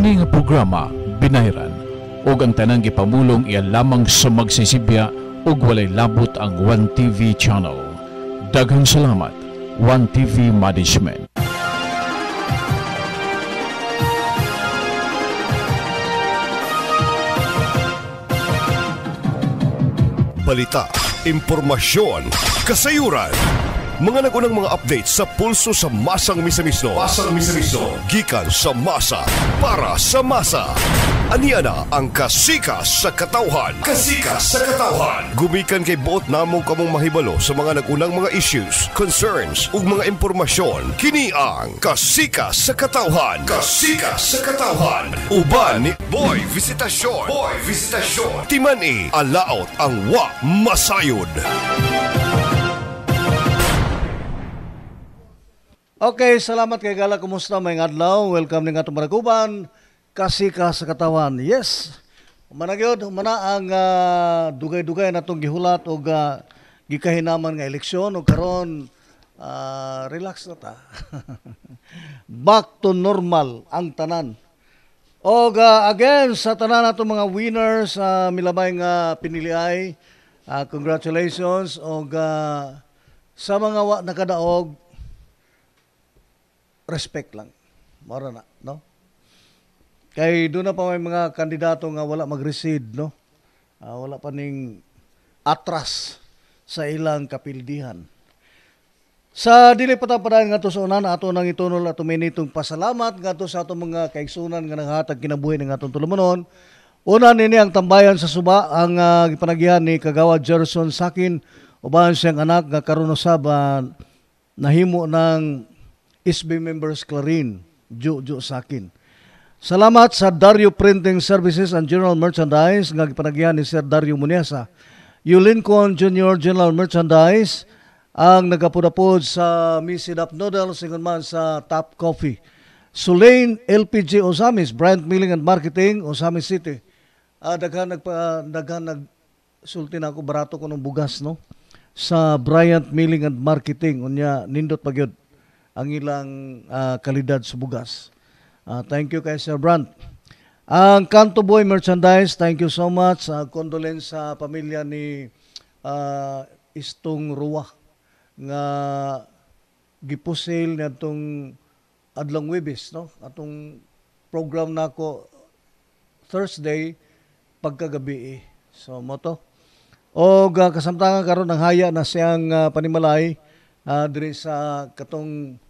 Kini nga programa binayran ug ang tanang gipamulong iya lamang sa magsisibya ug walay labot ang One TV channel. Daghang salamat One TV Management. Balita, impormasyon, kasayuran. Mga nagunang mga update sa pulso sa masang misamisno. Gikan sa masa, para sa masa. Aniana ang Kasika sa Katawhan. Gumikan kay buot namong kamong mahibalo sa mga nagunang mga issues, concerns, ug mga impormasyon. Kini ang Kasika sa Katawhan. Uban ni Boy Visitasyon. Timani, alaot ang wa masayod. Okay, salamat kay Gala. Kumusta may adlaw? Welcome ning atong Maraguban. Kasika sa Katawan. Yes. Managyod, mana ang dugay-dugay natong gihulat og gikahinaman nga eleksyon ug karon relax na ta. Back to normal ang tanan. Og again sa tanan natong mga winners milabay nga piniliay. Congratulations og sa mga wa nakadaog, respect lang. Mara na, no? Kay doon na pa may mga kandidato nga wala mag-recede, no? Wala pa ning atras sa ilang kapildihan. Sa dili patapadayon nga to sa unan, ato nang itunol ato minitong pasalamat nga to sa ato mga kaigsunan nga naghatag kinabuhi ng atong tulumanon. Una nini ang tambayan sa Suba, ang gipanagihan ni Kagawad Gerson Sakin, uban siyang anak nga karon usab nahimo ng SB members Clarin, Jojo Sakin. Salamat sa Dario Printing Services and General Merchandise nga gipanagihan ni Sir Dario Muniasa. Lincoln Jr. General Merchandise ang nagapudapod sa Misidap Noodles ingon man sa Top Coffee. Sulain LPG Osamis, Brand Milling and Marketing, Osamis City. Daghan nagsulti na ako barato ko ng bugas, no? Sa Bryant Milling and Marketing, unya nindot pagyud ang ilang kalidad sa bugas. Thank you kay Sir Brandt. Ang Kanto Boy Merchandise, thank you so much. Condolence sa pamilya ni Istong Ruwa nga gipusil na itong adlong Webis, no? Atong program nako Thursday pagkagabi. So moto. O kasamtangan karon ng haya na siyang panimalay diri sa katong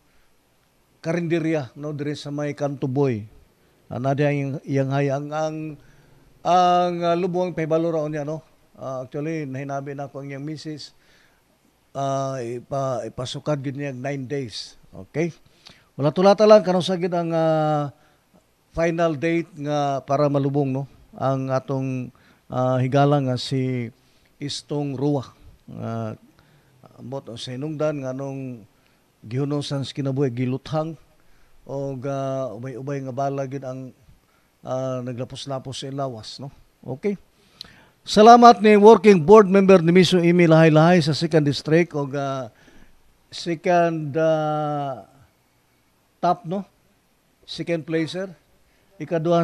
karinderya, no, diri sa may Kanto Boy. Nada yang hayang ang lubong pahibalo ra niya, no. Actually nahinabi na ko ang iyang misis ipasukad gid niya 9 days. Okay? Wala tulata lang kanang sagid ang final date nga para malubong, no, ang atong higala nga si Istong Ruwa. Ambot sa hinungdan nga nung gihunosan sa kinabuhi giluthang o ubay-ubay nga bala gid ang naglapos-lapos sa lawas, no. Okay. Salamat ni working board member ni Miso Imi Lahay-Lahay sa 2nd District o second top, no. Second placer. Ikaduha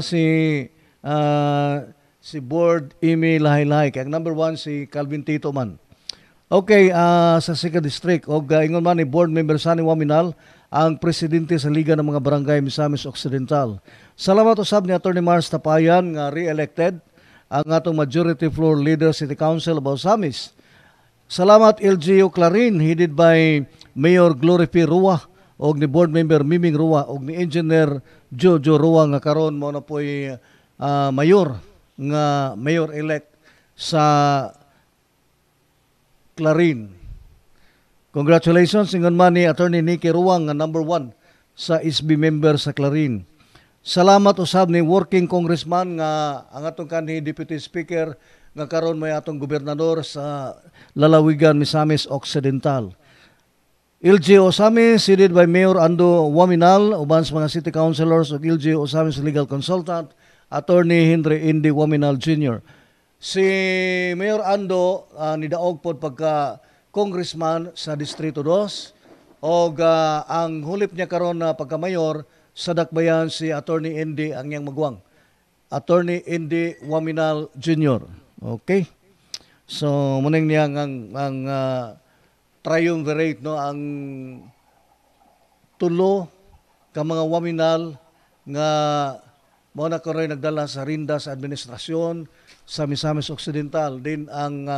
si board Imi Lahay-Lahay. Kaya number 1 si Calvin Tito man. Okay, sa 2nd District, o ingon man ni Board Member Sani Waminal, ang presidente sa Liga ng mga Barangay Misamis Occidental. Salamat usab ni Atty. Mars Tapayan nga re-elected ang atong majority floor leader City Council of Misamis. Salamat LGU Clarin, headed by Mayor Glory P. Rua, o ni Board Member Miming Rua, o ni Engineer Jojo Rua nga karon mo na po'y mayor-elect sa Clarin. Congratulations ingon man ni Attorney Nicky Ruang nga number 1 sa SB member sa Clarin. Salamat usab ni working congressman nga ang atong kanhi Deputy Speaker nga karon may atong gobernador sa lalawigan Misamis Occidental. LG Osamis, headed by Mayor Ando Waminal, uban sa mga city councilors ug LG Osamis legal consultant Attorney Henry Indy Waminal Jr. Si Mayor Ando nidaog pod pagka congressman sa Distrito 2 o ang hulip niya karon na pagka-mayor sa dakbayan si Attorney Indy ang iyang magwang. Attorney Indy Waminal Jr. Okay? So, muning niya ang triumvirate, no, ang tulo ka mga waminal nga mao na karoy nagdala sa rinda sa administrasyon sa Misamis Occidental. Din ang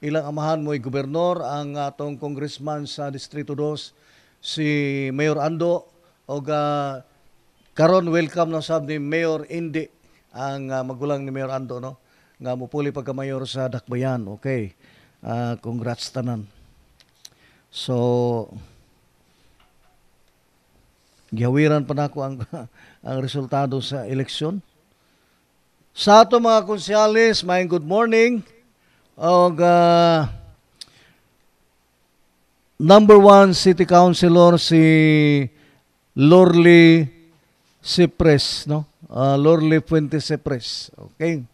ilang amahan mo'y gobernador, ang atong congressman sa Distrito 2, si Mayor Ando, o karon welcome na sab ni Mayor Indy, ang magulang ni Mayor Ando, no, nga mupuli pagka-mayor sa Dakbayan. Okay. Congrats tanan. So, gihawiran pa nako ang ang resultado sa eleksyon. Sa ato mga konsyales, may good morning. O number 1 city councilor si Lorly Cypress, no? Lorly Fuentes Cypress. Okay.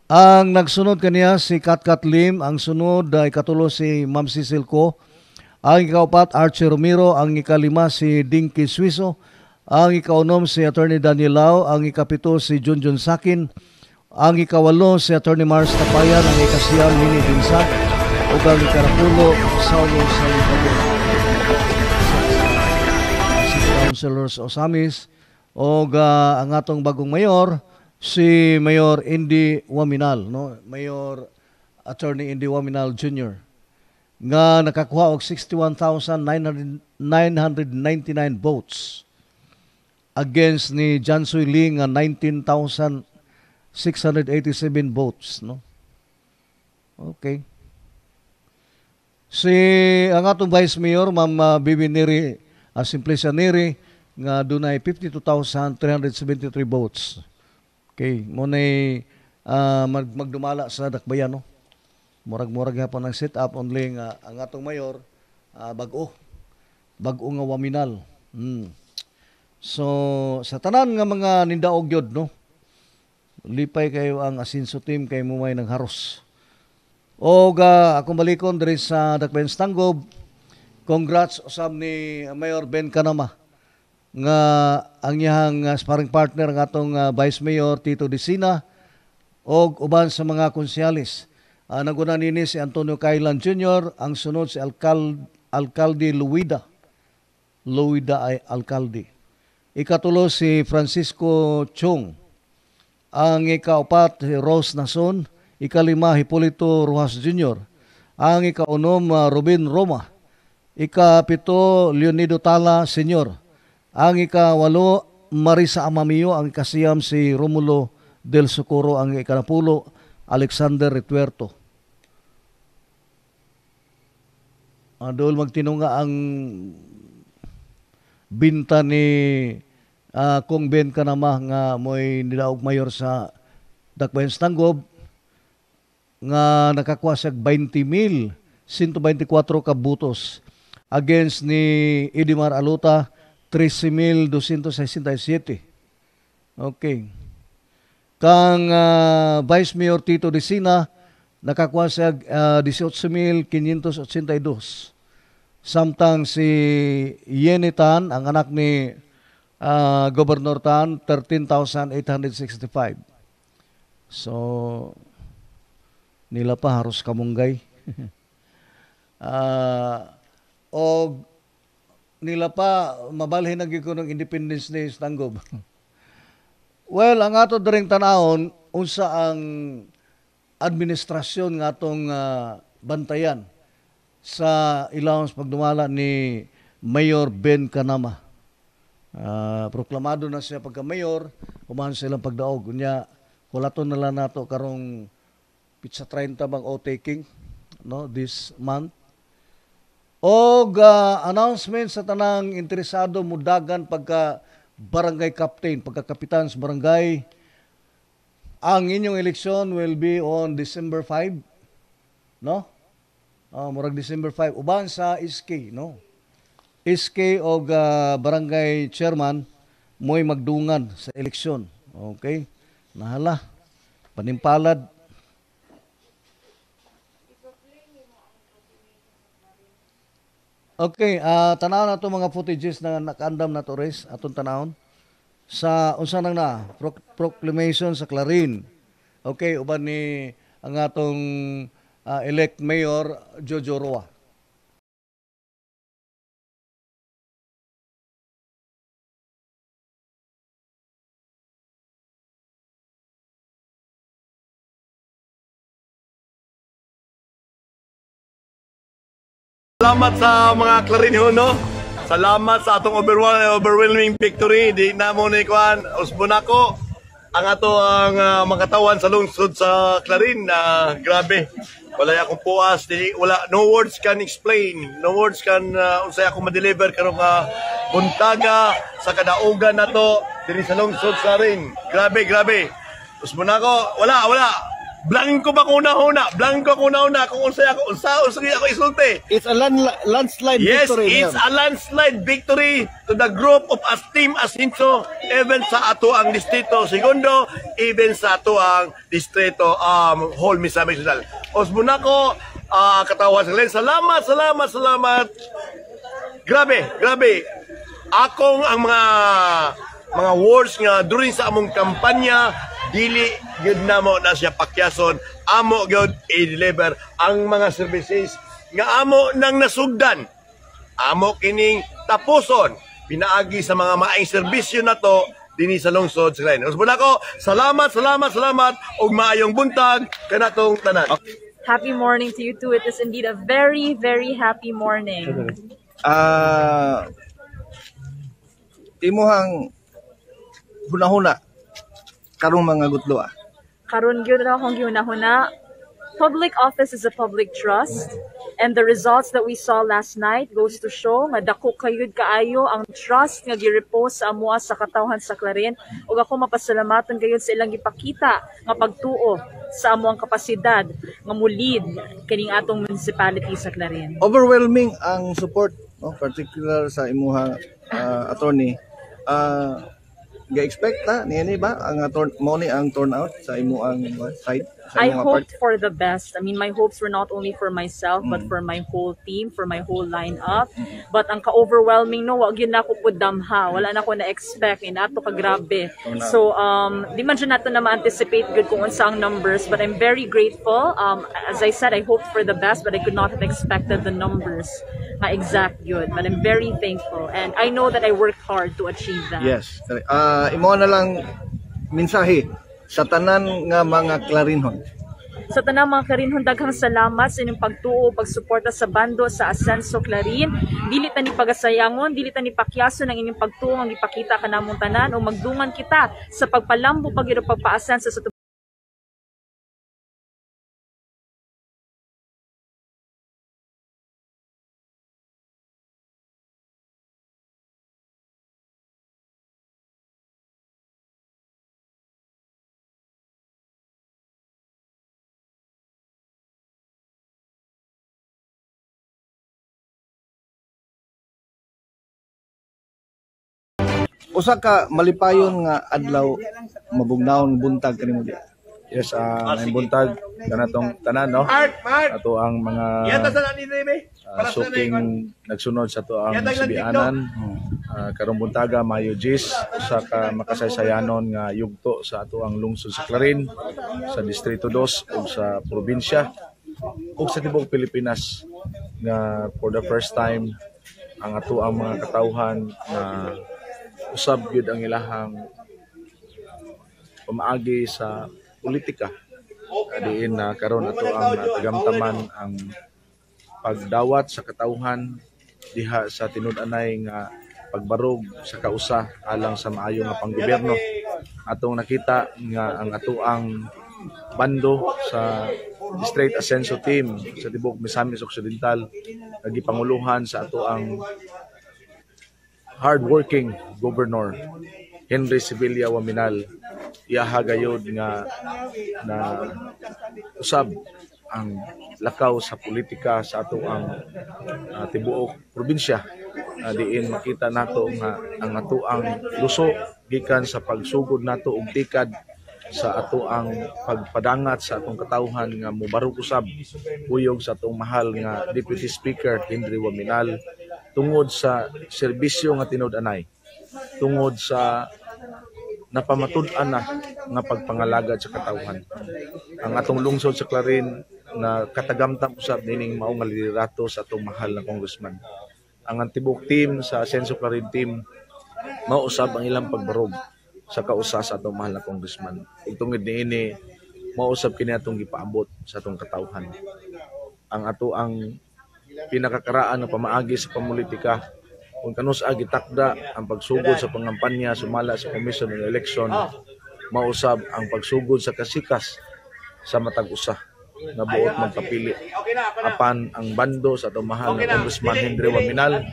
Ang nagsunod kaniya si Katkat Lim, ang sunod ay katulo si Ma'am Cecil Ko. Ang ikaapat, Archie Romero. Ang ikalima, si Dinky Suiso. Ang ikaunom, si Attorney Daniel Lau. Ang ikapito, si Junjun Sakin. Ang ikawalo, si Attorney Mars Tapayan. Ang ikasiyam, Nini Dinsak. O ang ikarapulo, Saulo Salvador. Si Councilors Osamis. O ang atong bagong mayor, si Mayor Indy Waminal, no? Mayor Attorney Indy Waminal Jr. nga nakakuha og 61,999 votes against ni Jansoy Lee nga 19,687 votes, no? Okay. Si ang atong Vice Mayor Ma'am Bibi Neri Simplicia Neri nga dunay 52,373 votes. Okay, mo nay magdumala sa Dakbayan, no? Murag-murag hapon ang set-up only nga ang atong mayor bag-o nga waminal. So sa tanan nga mga nindaog yod, no, lipay kayo ang Asinso team kay mumay ng haros. O akong balikon diri sa Dakbayan Tanggob, congrats usab ni Mayor Ben Kanama nga ang iyang sparring partner ng atong Vice Mayor Tito Disina o uban sa mga konsyalis. Naguna nini si Antonio Kailan Jr., ang sunod si Alcalde Luida ay Alcalde. Ikatulo si Francisco Chong. Ang ikaapat si Rose Nason. Ikalima Hipolito Rojas Jr. Ang ikaunom Robin Roma. Ikapito Leonido Tala Sr. Ang ikawalo Marisa Amamio. Ang ikasiyam si Romulo Del Socorro. Ang ikanapulo Alexander Retuerto. Doon magtinunga ang binta ni Kong Ben Kanama nga mo'y nilaog mayor sa Dakbayan Tanggob nga nakakuha sa 20,124 kabutos against ni Edimar Aluta 13,267. Okay. Kang Vice Mayor Tito Disina nakakuha sa 18,582. Samtang si Yeni Tan, ang anak ni Gobernador Tan, 13,865. So, nila pa haros kamunggay. O nila pa mabalhin na ko ng Independence Day sa Tanggob. Well, ang ato daring tanahon, unsa ang administrasyon nga atong bantayan sa ilawom sa pagdumala ni Mayor Ben Kanama. Proklamado na siya pagka-mayor, umahan silang pagdaog. Kunya, kulaton na lang nato karong pizza 30 bang o-taking, no, this month. O announcement sa tanang interesado mudagan pagka barangay captain, pagka kapitan sa barangay. Ang inyong eleksyon will be on December 5, no? Murag December 5. Uban sa SK, no? SK o barangay chairman mo'y magdungan sa eleksyon. Okay? Nahala. Panimpalad. Okay, tanaw na to mga footages na nakaandam na to res atong tanawon sa unsa nang na proclamation sa Clarin. Okay, uban ni ang atong elect mayor Jojo Roa. Salamat sa mga Clarinho, no? Salamat sa atong overwhelming victory. Di na mo ni Kwan, usbon ako. Ang ato ang makatawan sa lungsod sa Clarin. Grabe. Wala akong puas. No words can explain. No words can unsay ako ma-deliver karong buntaga sa kadaugan na to diri sa lungsod sa Clarin. Grabe, grabe. Usbon ako. Wala. Blanco ba ko una-una? Kung unsa ako isulti. It's a landslide Yes, victory. it's a landslide victory to the group of Team Asinso, even sa ato ang distrito segundo, even sa ato ang distrito whole Misamis Rizal. Osbon ako, katawan sa Glen. Salamat. Grabe. Akong ang mga words nga during sa among kampanya, dili gyud namo na siya pakyason, amo gyud i-deliver ang mga services nga amo nang nasugdan, amo kining tapuson pinaagi sa mga maayong serbisyo na to dinhi sa lungsod sa Clarin. Usbon ako, salamat ug maayong buntag kanatong tanan. Happy morning to you too. It is indeed a very, very happy morning. Imuhang hunahuna karong mga gutlo. Karon gyud na akong giunahuna. Public office is a public trust, and the results that we saw last night goes to show nga dako kayud kaayo ang trust nga girepose sa amoa sa katawhan sa Clarin, ug ako mapasalamaton gayud sa ilang gipakita nga pagtuo sa amoang kapasidad nga mulid kining atong municipality sa Clarin. Overwhelming ang support, no, particular sa imuhang attorney. Ga-expect ta niini ba ang mo ni ang turnout sa imuang side? I hoped for the best. I mean, my hopes were not only for myself, but for my whole team, for my whole lineup. But ang ka-overwhelming, no, wag yun na ako po damha. Wala na ako na-expect. Inato ka grabe. So, di man dyan nato na ma-anticipate good kung unsa ang numbers, but I'm very grateful. As I said, I hoped for the best, but I could not have expected the numbers na exact yun. But I'm very thankful. And I know that I worked hard to achieve that. Yes. Imo na lang mensahe sa tanan nga mga Clarinhon. Sa tanang mga Clarinhon, daghang salamat sa inyong pagtuo, pagsuporta sa bando sa Asenso Clarin. Dili ta ni pagasayangon, dili ta ni pakyason ang inyong pagtuo ang ipakita kanamong tanan o magdungan kita sa pagpalambo pagiro pagpaasenso sa Usa ka malipayon nga adlaw mabugnaon buntag kanimo di. Yes, may buntag kanatong tanan, no? Ato ang mga suking nagsunod sa to ang sibianan. Karong buntaga Mayo 10 usa ka makasaysayanon nga yugto sa ato ang lungsod sa Clarin, sa Distrito 2 ug sa probinsya ug sa tibuok Pilipinas nga for the first time ang ato ang mga katawhan na usab gyud ang ilahang pamaagi sa politika. Diin na karon ato ang tagamtaman ang pagdawat sa katawhan diha sa tinud-anay nga pagbarog sa kausa alang sa maayo nga panggobyerno. Atong nakita nga ang ato ang bando sa District Asenso Team sa tibuok Misamis Occidental nagipanguluhan sa ato ang hardworking Governor Henry Sibilia Waminal. Iyaha gayud nga na usab ang lakaw sa politika sa ato ang tibuok probinsya. Diin makita nato nga ang ato ang luso gikan sa pagsugod nato og tikad sa ato ang pagpadangat sa atong katawhan nga mobarog usab kuyog sa atong mahal nga Deputy Speaker Henry Waminal tungod sa serbisyo nga tinud-anay, tungod sa napamatud-an na nga pagpangalagad sa katawhan. Ang atong lungsod sa Clarin na katagamtam usab nining mao nga liderato sa atong mahal na congressman. Ang antibuk team sa Asenso Clarin team mao usab ang ilang pagbarog sa kausa sa atong mahal na congressman. Ug tungod niini mao usab kini atong gipaabot sa atong katawhan. Ang ato ang pinakakaraan ng pamaagi sa pamulitika kung kanus-a gitakda ang pagsugod sa pangampanya sumala sa Commission on Election, mausab ang pagsugod sa kasikas sa matag usa na buot magpapili apan ang bando sa atong mahal na Congressman Henry Waminal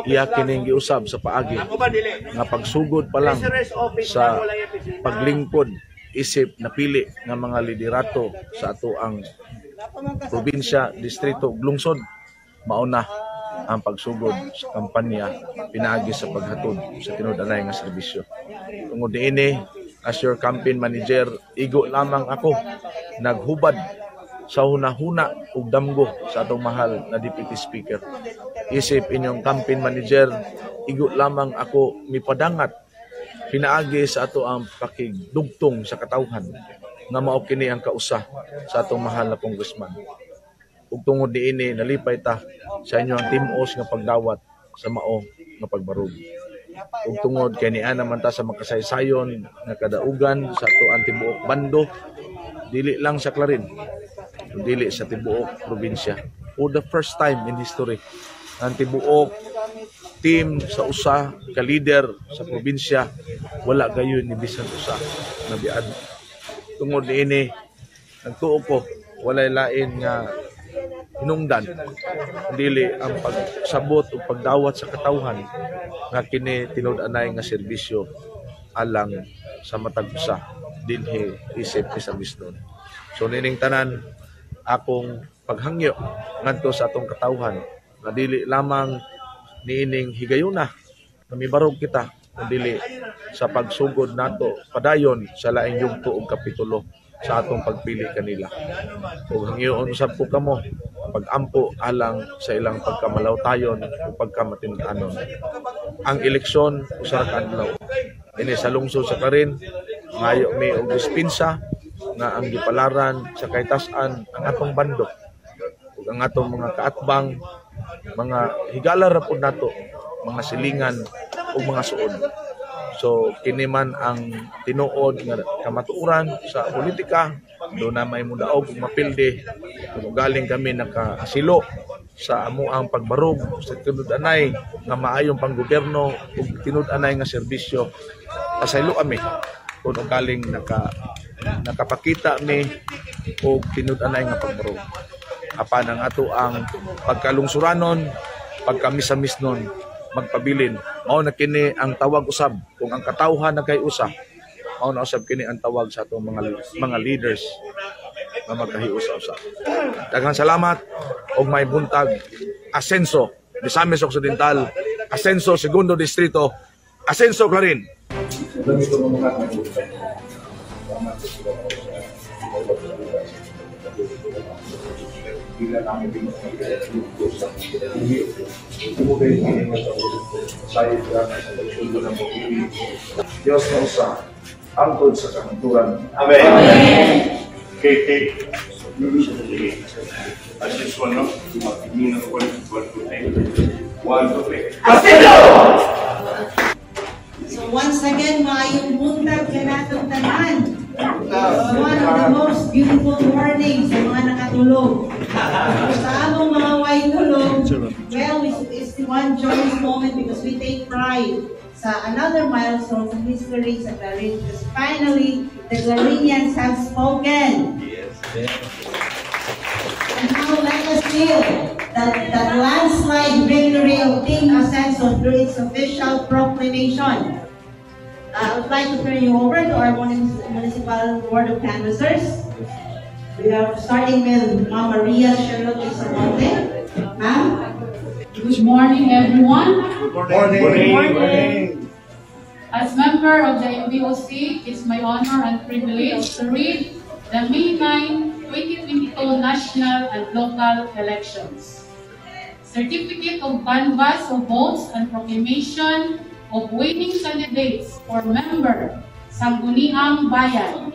iya kining giusab sa paagi nga pagsugod pa lang sa paglingkod isip napili nga mga liderato sa ato ang probinsya, distrito ug lungsod mauna ang pagsugod sa kampanya pinaagi sa paghatod sa tinud-anay nga serbisyo. Tungod niini, as your campaign manager, igo lamang ako naghubad sa hunahuna ug damgo sa atong mahal na Deputy Speaker. Isip inyong campaign manager, igo lamang ako mipadangat pinaagi sa ato ang pakigdugtong sa katawhan nga mao kini ang kausa sa atong mahal na congressman. Ug tungod niini nalipay ta sa inyo ang timos nga pagdawat sa mao nga pagbarog. Ug tungod kay niana naman ta sa makasaysayon nga kadaugan sa ato ang tibuok bando dili lang sa Clarin, dili sa tibuok probinsya. For the first time in history, ang tibuok team sa usa ka leader sa probinsya wala gayon ni bisan usa na biad. Tungod niini nagtuo ko walay lain nga hinungdan dili ang pagsabot o pagdawat sa katawhan nga kini tinud-anay nga serbisyo alang sa matag usa dinhi isip sa misnon. So nining tanan akong paghangyo ngadto sa atong katawhan nga dili lamang niining higayuna na mibarog kita dili sa pagsugod nato padayon sa laing yugto ug kapitulo sa atong pagpili kanila. Ug hangyoon usab ko kamo pag-ampo alang sa ilang pagkamalawtayon o pagkamatinud-anon. Ang eleksyon usa ka adlaw. Ini sa lungsod sa Clarin, ngayo may og dispinsa nga ang gipalaran sa kaytas-an ang atong bando ug ang atong mga kaatbang, mga higala ra pud nato, mga silingan ug mga suod. So kini man ang tinuod nga kamatuoran sa politika, do na may mudaog ug mapildi ug galing kami nakaasilo sa amuang pagbarog sa tinud-anay nga maayong panggobyerno ug tinud-anay nga serbisyo. Pasaylo kami kung galing nakapakita mi og tinud-anay nga pagbarog. Apan ang ato ang pagkalungsuranon, pagkamisa-misnon magpabilin. Mao na kini ang tawag usab kung ang katawhan nagkay usa. Mao na usab kini ang tawag sa atong mga leaders nga magkahiusa-usa. Daghang salamat og may buntag Asenso Misamis Occidental, Asenso Segundo Distrito, Asenso Clarin. Bila namin din sa saya sa pagsundo ng pagpili. Diyos na usa, angkod sa kahanturan. Amen. Okay. As usual, no? Tumagpili ng 1, 2, 3. Asenso! So once again, maayong buntag ka natong tanan. One of the most beautiful mornings sa mga nakatulog. Sa among mga waitulog, well, it's one joyous moment because we take pride sa another milestone in history sa Clarin because finally, the Clarinians have spoken. And now let us feel that landslide victory of Team Asenso through its official proclamation. I would like to turn you over to our Municipal Board of Canvassers. We are starting with Ma'am Maria Charlotte Isamonte. Ma'am. Good morning, everyone. Good morning. As member of the MBOC, it's my honor and privilege to read the May 9, 2022 national and local elections. certificate of canvass of votes and proclamation of winning candidates for member Sangguniang Bayan.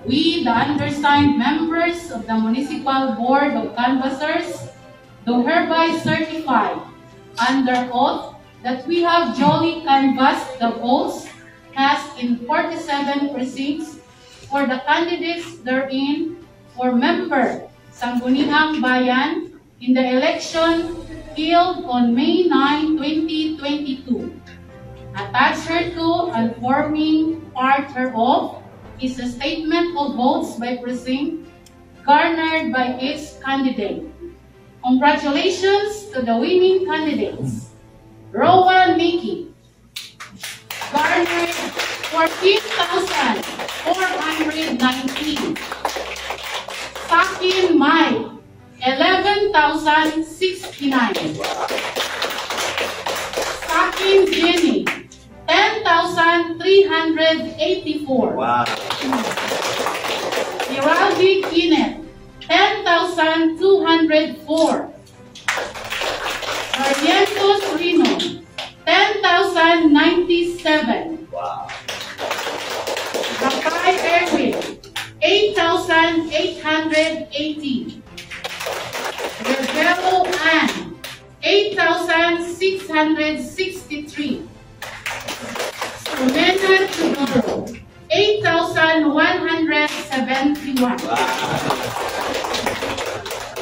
We, the undersigned members of the Municipal Board of Canvassers, do hereby certify under oath that we have duly canvassed the votes cast in 47 precincts for the candidates therein for member Sangguniang Bayan in the election held on May 9, 2022. Attached hereto and forming part hereof is a statement of votes by precinct garnered by each candidate. Congratulations to the winning candidates. Rowan Nikki garnered 14,419. Sakin Mai 11,069. Sakin Jenny 10,384. Wow. Giraldi Kenneth 10,204. Barrientos Rino 10,097. Wow. Rapay Erwin 8,880. Revelo Ann 8,663. Sumena Tudoro 8,171.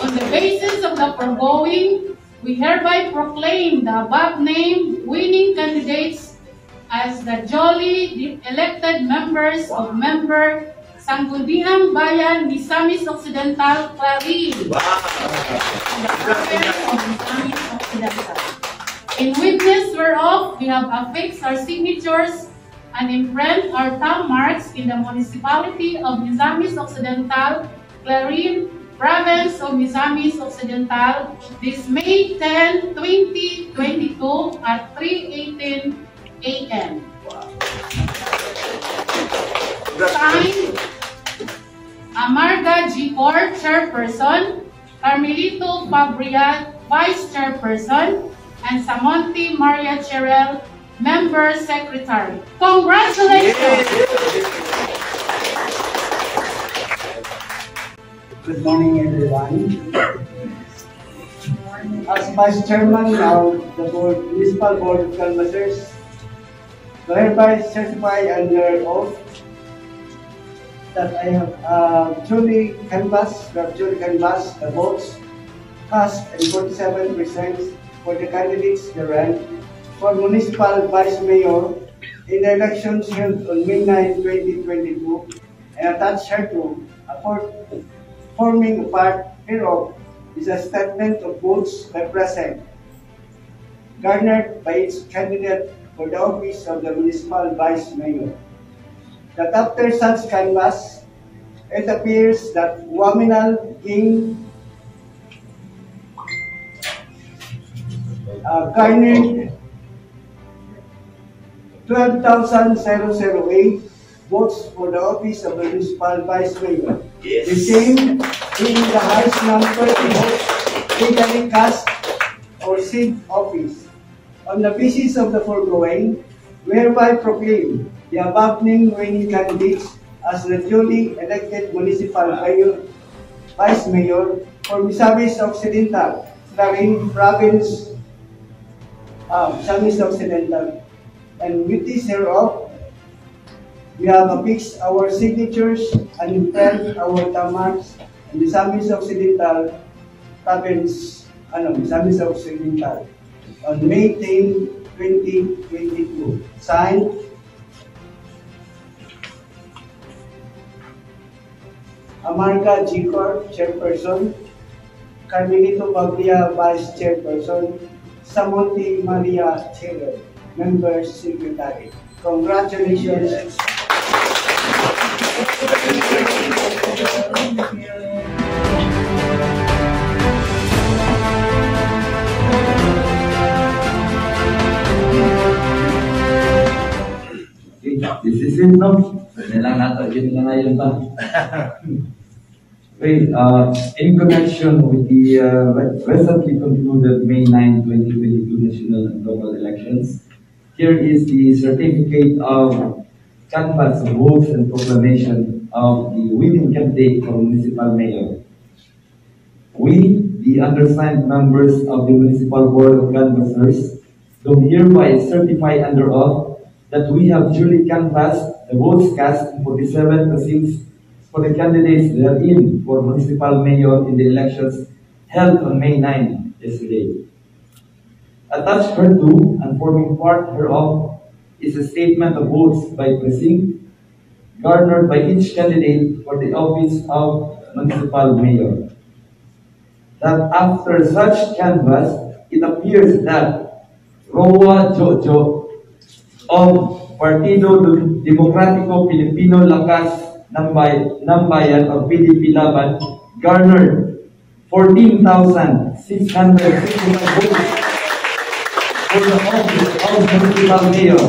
On the basis of the foregoing, we hereby proclaim the above named winning candidates as the duly elected members of member Sangguniang Bayan, Misamis Occidental, Clarin. The province of Misamis Occidental. In witness whereof, we have affixed our signatures and imprint our thumb marks in the municipality of Misamis Occidental, Clarin, province of Misamis Occidental, this May 10, 2022 at 3:18 a.m. Signed, Amarga G. Cor, Chairperson, Carmelito Fabria, Vice Chairperson, and Samonte Maria Cherel, Member Secretary. Congratulations! Good morning, everyone. As Vice Chairman of the Municipal Board of Canvassers, I hereby certify under oath that I have duly canvassed the votes cast in 47 precincts for the candidates therein for Municipal Vice Mayor in the elections held on May 9, 2022, and attached hereto, forming part hereof is a statement of votes by present garnered by its candidate for the office of the Municipal Vice Mayor. That after such canvass, it appears that Waminal King garnered 12,008 votes for the office of the Municipal Vice Mayor. Yes. The same being the highest number of votes legally cast or seat office. On the basis of the foregoing, we hereby proclaim the above named winning candidates as the duly elected Municipal Vice Mayor for Misamis Occidental, Clarin Province, Misamis Occidental. And with this hereof, we have affixed our signatures and imprint our thumb marks in Misamis Occidental Province, Misamis Occidental, on May 10, 2022. Signed, Amarga G. Cor, Chairperson, Carmelito Fabria, Vice Chairperson, Samonte Maria Cherel, Member Secretary. Congratulations. This is it, no? Pwede lang nato, yun na ngayon ba? Great. In connection with the recently concluded May 9, 2022 national and local elections, here is the certificate of canvass of votes and proclamation of the winning candidate for municipal mayor. We, the undersigned members of the Municipal Board of Canvassers, do hereby certify under oath that we have duly canvassed the votes cast in 47 precincts for the candidates therein for municipal mayor in the elections held on May 9 yesterday. Attached hereto and forming part hereof is a statement of votes by precinct garnered by each candidate for the office of municipal mayor. That after such canvass, it appears that Roa Jojo of Partido Demokratiko Pilipino Lakas ng Bayan or PDP Laban garnered 14,665 votes for the office of municipal mayor,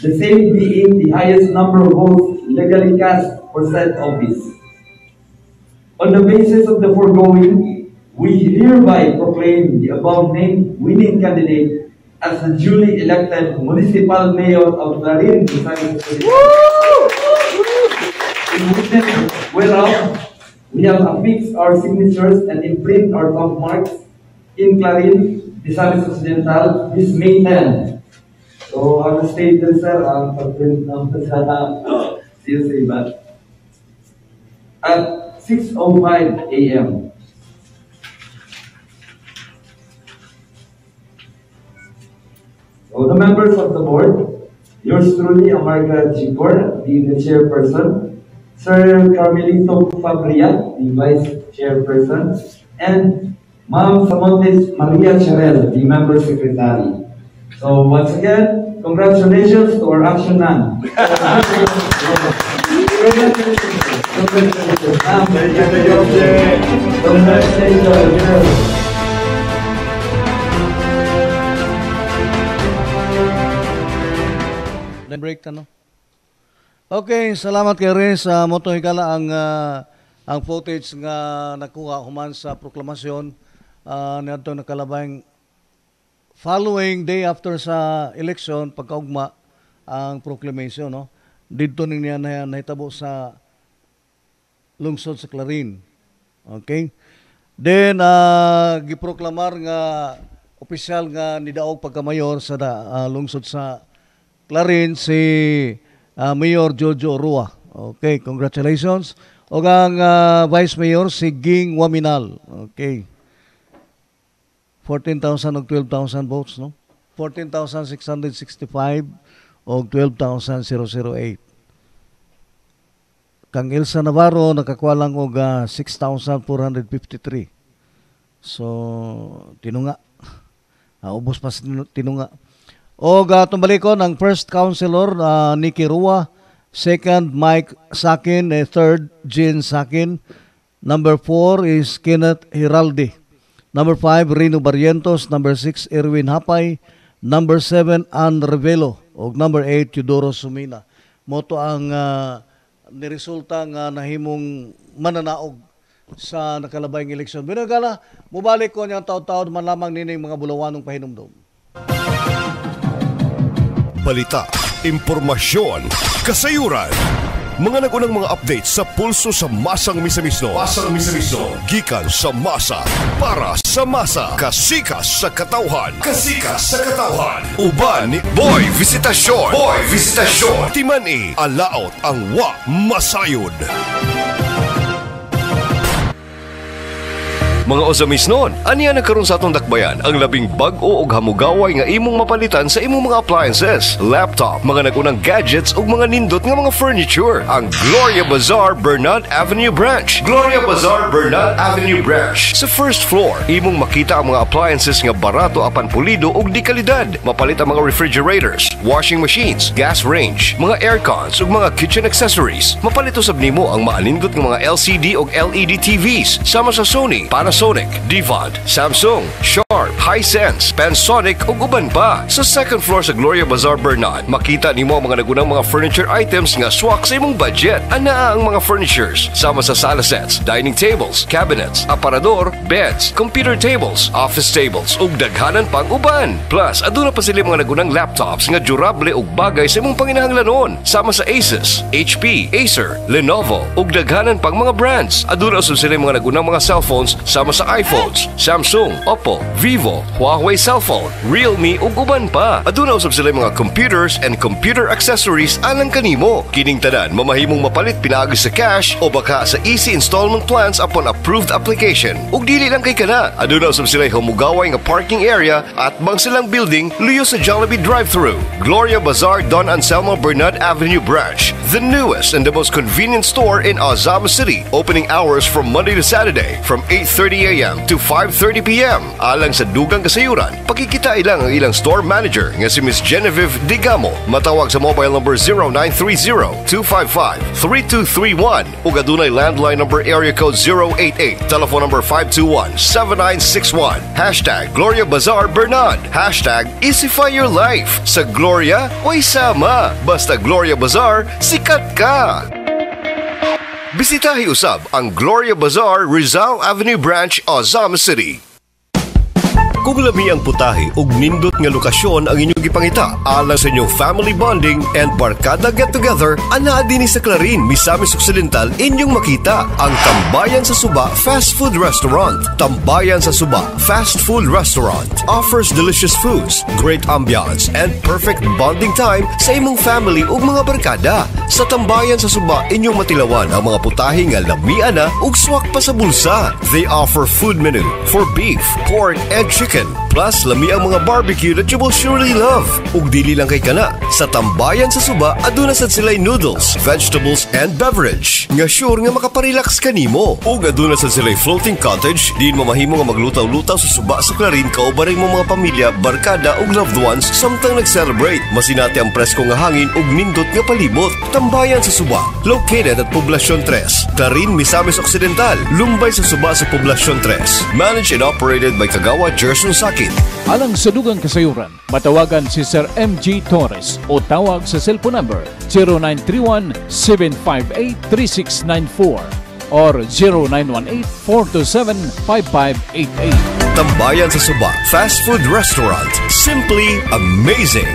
the same being the highest number of votes legally cast for said office. On the basis of the foregoing, we hereby proclaim the above-named winning candidate as the duly elected municipal mayor of Clarin, Visayas City. In witness whereof, we have affixed our signatures and imprint our thumb marks in Clarin, Visayas Occidental, this May 10. So, I will state this, sir, ang pag-print ng CSA batch at 6:05 a.m. So, the members of the board, yours truly, Amarga Chicor, being the chairperson, Sir Carmelito Fabria, the vice chairperson, and Ma'am Samontes Maria Charel, the member secretary. So once again, congratulations to our action man. Then break na, no? Okay, salamat kay Rez. Moto higala ang footage nga nakuha human sa proklamasyon niadto nakalabang following day after sa election pagkaugma ang proclamation, no. Didto ning niya nahitabo sa lungsod sa Clarin. Okay? Then giproklamar nga opisyal nga nidaog pagkamayor sa lungsod sa Clarin si Mayor Jojo Rua. Okay, congratulations. O ang Vice Mayor si Ging Waminal. Okay. 14,000 o 12,000 votes, no? 14,665 o 12,008. Kang Elsa Navarro nakakuha lang og 6,453. So, tinunga. Ubos pa tinunga. O tumbalikon ang first councilor Nikki Rua, second Mike Sakin, third Jean Sakin, number 4 is Kenneth Hiraldi, number 5 Rino Barrientos, number 6 Erwin Hapay, number 7 Ann Revelo, o number 8 Teodoro Sumina. Moto ang niresulta nga nahimong mananaog sa nakalabayng eleksyon. Binagala, mubalik ko niyang taon-taon man lamang nining mga bulawanong pahinumdum. Balita, impormasyon, kasayuran. Mga nagunang mga update sa pulso sa masang misamisno. Masang misamisno. Gikan sa masa, para sa masa. Kasikas sa katauhan. Kasikas sa katauhan. Uban ni Boy Visitasyon. Boy Visitasyon. Timani, alaot ang wa masayod. Mga osamisnon, aniya nagkaroon sa atong dakbayan ang labing bag-o og hamugaway nga imong mapalitan sa imong mga appliances, laptop, mga nagunang gadgets ug mga nindot nga mga furniture. Ang Gloria Bazaar Bernat Avenue Branch. Gloria Bazaar Bernat Avenue Branch. Sa first floor, imong makita ang mga appliances nga barato apan pulido ug di kalidad. Mapalit ang mga refrigerators, washing machines, gas range, mga aircons ug mga kitchen accessories. Mapalit usab nimo ang maalindot nga mga LCD ug LED TVs sama sa Sony para Panasonic, Devon, Samsung, Sharp, Hisense, Panasonic ug uban pa. Sa second floor sa Gloria Bazaar Bernard, makita nimo ang mga nagunang mga furniture items nga swak sa imong budget. Ana ang mga furnitures sama sa sala sets, dining tables, cabinets, aparador, beds, computer tables, office tables ug daghanan pang uban. Plus, aduna pa sila mga nagunang laptops nga durable ug bagay sa imong panginahanglanon sama sa Asus, HP, Acer, Lenovo ug daghanan pang mga brands. Aduna usab sila mga nagunang mga cellphones sama sa iPhones, Samsung, Oppo, Vivo, Huawei cellphone, Realme ug uban pa. Aduna usab sila mga computers and computer accessories alang kanimo. Kining tanan mamahimong mapalit pinaagi sa cash o baka sa easy installment plans upon approved application. Ug dili lang kay kana, aduna usab sila humugaway nga parking area at bang silang building luyo sa Jollibee drive-thru. Gloria Bazaar Don Anselmo Bernard Avenue branch, the newest and the most convenient store in Ozama City. Opening hours from Monday to Saturday from 8:30 a.m. to 5:30 p.m. Alang sa dugang kasayuran, pakikita ilang ang ilang store manager nga si Miss Genevieve Digamo. Matawag sa mobile number 0930-255-3231 ug adunay landline number area code 088, telephone number 521-7961. Hashtag Gloria Bazaar Bernard. Hashtag Easify Your Life. Sa Gloria, way sama. Basta Gloria Bazaar, sikat ka! Bisitahi usab ang Gloria Bazaar Rizal Avenue Branch, Ozama City. Kung lami ang putahe ug nindot nga lokasyon ang inyong gipangita alang sa inyong family bonding and barkada get-together, ana dinhi sa Clarin, Misamis Occidental inyong makita ang Tambayan sa Suba Fast Food Restaurant. Tambayan sa Suba Fast Food Restaurant offers delicious foods, great ambiance, and perfect bonding time sa imong family ug mga barkada. Sa Tambayan sa Suba inyong matilawan ang mga putahe nga lamian na ug swak pa sa bulsa. They offer food menu for beef, pork, and chicken. Plus, lami ang mga barbecue that you will surely love. Ug dili lang kay kana, sa Tambayan sa Suba, aduna sad sila'y noodles, vegetables, and beverage. Nga sure nga makaparelax kanimo. Ug aduna sad sila'y floating cottage, diin mamahimo nga maglutaw-lutaw sa Suba sa Clarin kauban mo mga pamilya, barkada ug loved ones samtang nag-celebrate. Masinati ang presko nga hangin ug nindot nga palibot. Tambayan sa Suba, located at Poblacion 3, Clarin, Misamis Occidental, lumbay sa Suba sa Poblacion 3. Managed and operated by Kagawa Gerson Sakit. Alang sa dugang kasayuran, matawagan si Sir MG Torres o tawag sa cellphone number 0931-758-3694 or 0918-427-5588. Tambayan sa Suba Fast Food Restaurant. Simply amazing.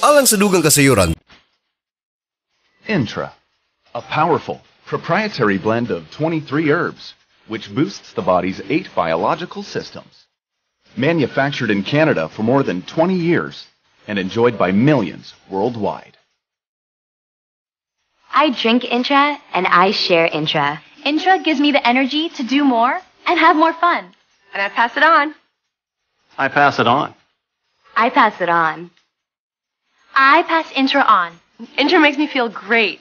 Alang sa dugang kasayuran. Intra, a powerful proprietary blend of 23 herbs which boosts the body's 8 biological systems. Manufactured in Canada for more than 20 years and enjoyed by millions worldwide. I drink Intra and I share Intra. Intra gives me the energy to do more and have more fun. And I pass it on. I pass it on. I pass it on. I pass Intra on. Intra makes me feel great.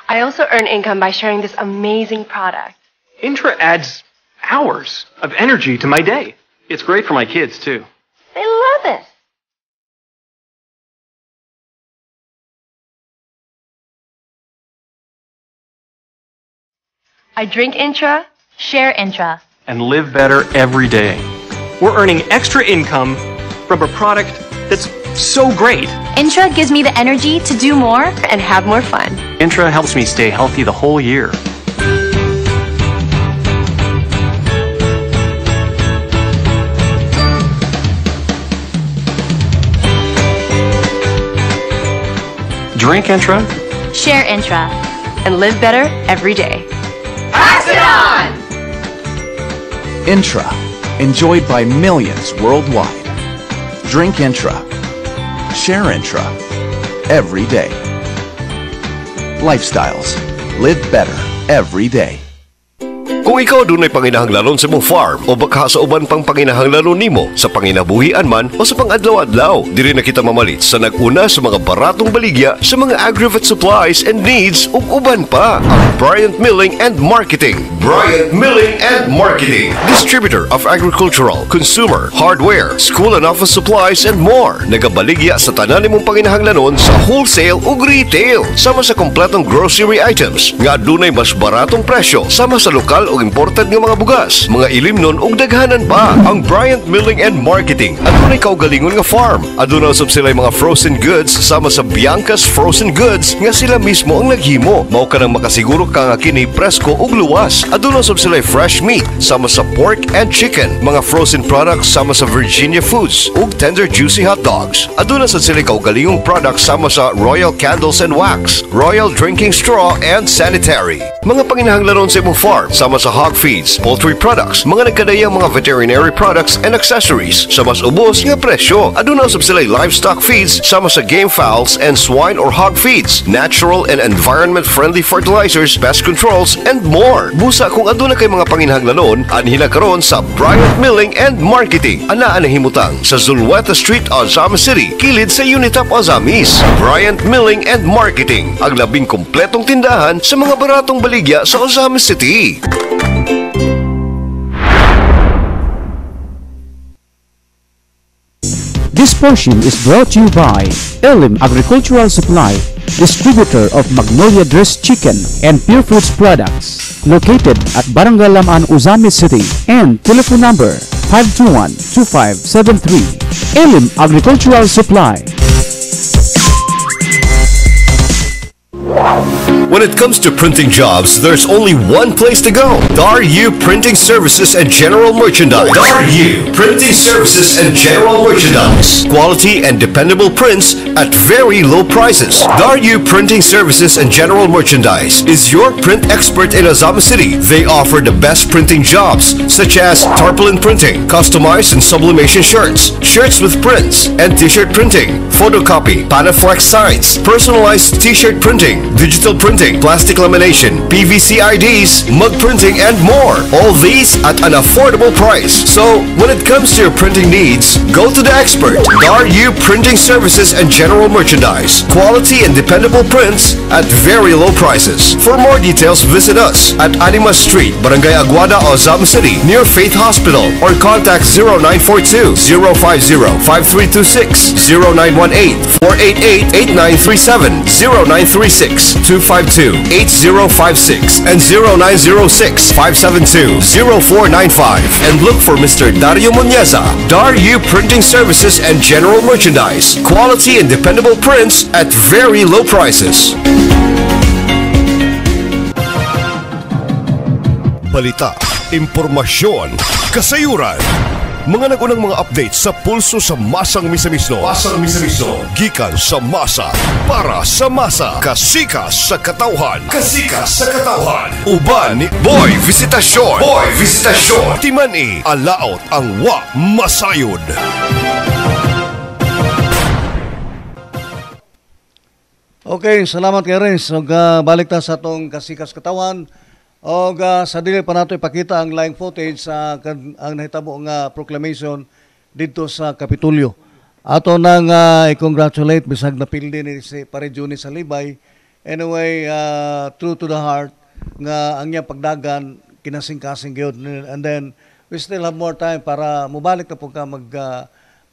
I also earn income by sharing this amazing product. Intra adds hours of energy to my day. It's great for my kids, too. They love it. I drink Intra, share Intra, and live better every day. We're earning extra income from a product that's so great. Intra gives me the energy to do more and have more fun. Intra helps me stay healthy the whole year. Drink Intra, share Intra, and live better every day. Pass it on! Intra, enjoyed by millions worldwide. Drink Intra, share Intra, every day. Lifestyles, live better every day. Kung ikaw dunay panginahanglanon sa mong farm o baka sa uban pang panginahanglanon nimo sa panginabuhian man o sa pang-adlaw-adlaw, diri na kita mamalit sa nag-una sa mga baratong baligya sa mga agri-vet supplies and needs ug uban pa. Ang Bryant Milling and Marketing. Bryant Milling and Marketing, distributor of agricultural, consumer, hardware, school and office supplies and more. Nagabaligya sa tanan nimong panginahanglanon sa wholesale ug retail sama sa kompletong grocery items nga dunay mas baratong presyo sama sa lokal og imported nga mga bugas, mga ilimnon ug daghanan pa. Ang Bryant Milling and Marketing adunay kaugalingon nga farm. Aduna usab sila mga frozen goods sama sa Bianca's Frozen Goods nga sila mismo ang naghimo. Mao ka nang makasiguro ka nga kini presko ug luwas. Aduna usab sila fresh meat sama sa pork and chicken, mga frozen products sama sa Virginia Foods ug tender juicy hot dogs. Aduna sa sila kaugalingong products sama sa Royal Candles and Wax, Royal Drinking Straw and Sanitary. Mga panginahanglanon sa imong farm sama sa hog feeds, poultry products, mga nagkadayang mga veterinary products and accessories sa mas ubos nga presyo. Aduna usab sila livestock feeds sama sa game fowls and swine or hog feeds, natural and environment-friendly fertilizers, pest controls, and more. Busa kung aduna kay mga panginahanglanon, anhin na karon sa Bryant Milling and Marketing. Anaa na himutang sa Zulueta Street, Ozami City, kilid sa Unitap Ozamis. Bryant Milling and Marketing, ang labing kompletong tindahan sa mga baratong baligya sa Ozami City. This portion is brought to you by Elim Agricultural Supply, distributor of Magnolia Dressed Chicken and Pure Foods products, located at Barangay Lamaan, Ozami City, and telephone number 521-2573. Elim Agricultural Supply. When it comes to printing jobs, there's only one place to go. Daru Printing Services and General Merchandise. Daru Printing Services and General Merchandise. Quality and dependable prints at very low prices. Daru Printing Services and General Merchandise is your print expert in Ozami City. They offer the best printing jobs such as tarpaulin printing, customized and sublimation shirts, shirts with prints, and t-shirt printing, photocopy, Panaflex signs, personalized t-shirt printing, digital printing, plastic lamination, PVC IDs, mug printing, and more. All these at an affordable price. So, when it comes to your printing needs, go to the expert. Daru Printing Services and General Merchandise. Quality and dependable prints at very low prices. For more details, visit us at Anima Street, Barangay Aguada, Ozami City, near Faith Hospital, or contact 0942-050-5326, 0918-488-8937, 0936-252-8056, and 0906-572-0495. And look for Mr. Dario Moneza. Daru Printing Services and General Merchandise. Quality and dependable prints at very low prices. Balita, impormasyon, kasayuran. Mga nagunang mga update sa pulso sa masang misamisno. Masang misamisno. Gikan sa masa, para sa masa. Kasikas sa katauhan. Kasikas sa katauhan. Uban ni Boy Visitasyon. Boy Visitasyon. Timani, alaot ang wa masayod. Okay, salamat kay Renz. So, balik ta sa atong kasikas katawan. O sa dili pa nato ipakita ang live footage sa ang nahitabo nga proclamation dito sa Kapitulyo. Ato nang i-congratulate bisag napildi ni si Pare Juni sa Libay. Anyway, true to the heart nga ang iyang pagdagan kinasing-kasing gyud, and then we still have more time para mubalik na po ka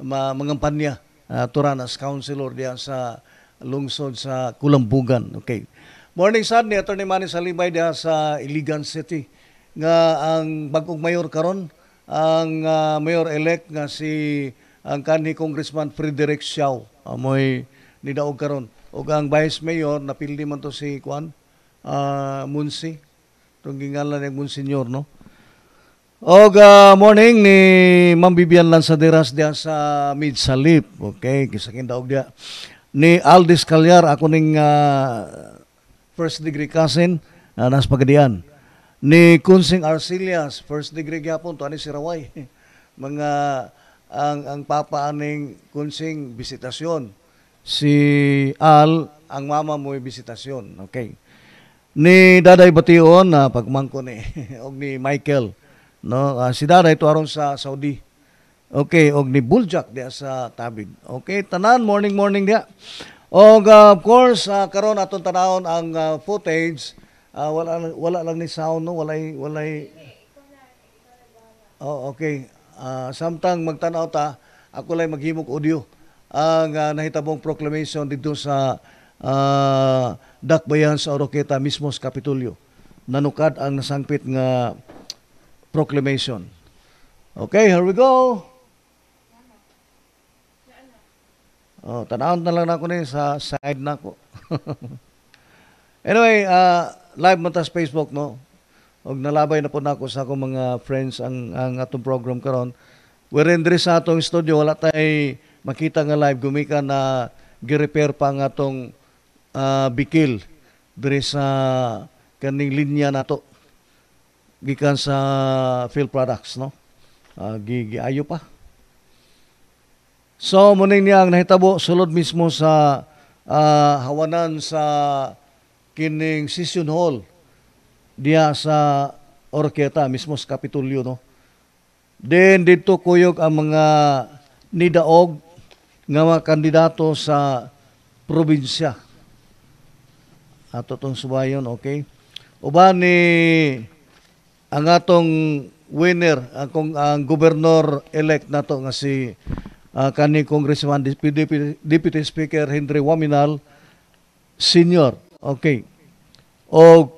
mangampanya turan as councilor diyan sa lungsod sa Kulambugan. Okay. Morning sad ni Atty. Manny Salibay diha sa Iligan City nga ang bagong mayor karon, ang mayor-elect nga si ang kanhi Congressman Frederick Xiao amoy nidaog karon, ug ang vice mayor napildi man to si Munsi, itong gingalan ni Monsignor, no? Og morning ni Ma'am Bibian Lanzaderas diha sa Midsalip. Okay, kisakin daog diha ni Aldis Calyar, ako ning first degree cousin nas Pagadian. Ni Kunsing Arcelias, first degree gyapon to ani si Raway. Mga ang papa aning Kunsing bisitasyon. Si Al, ang mama mo bisitasyon. Okay. Ni Daday Bation pagmangko ni og ni Michael, no? Si Daday to aron sa Saudi. Okay, og ni Buljak diya sa Tabid. Okay, tanan morning diya. Og of course, karon atong tanawon ang footage. Wala lang ni sound, no? Walay. Oh, okay. Samtang magtanaw ta, ako lang maghimok audio ang nahitabong proclamation dito sa Dakbayan sa Oroqueta mismo sa Kapitulyo. Nanukad ang nasangpit nga proclamation. Okay, here we go. Oh, tanawon na lang ako ni sa side na ko. Anyway, live mo ta sa Facebook, no? Og nalabay na po nako sa akong mga friends ang atong program karon. Wherein diri sa atong studio wala tay makita nga live gumikan na gi-repair pa ang atong bikil diri sa kaning linya nato gikan sa Field Products, no? Giayo pa. So muning niya ang nahitabo sulod mismo sa hawanan sa kining session hall diya sa Oroquieta mismo sa Kapitolyo, no? Then dito kuyog ang mga nidaog nga mga kandidato sa probinsya. Ato tong subayon, okay? Uban ni ang atong winner, ang governor-elect nato nga si kani Congressman Deputy Speaker Henry Waminal Senior. Okay. O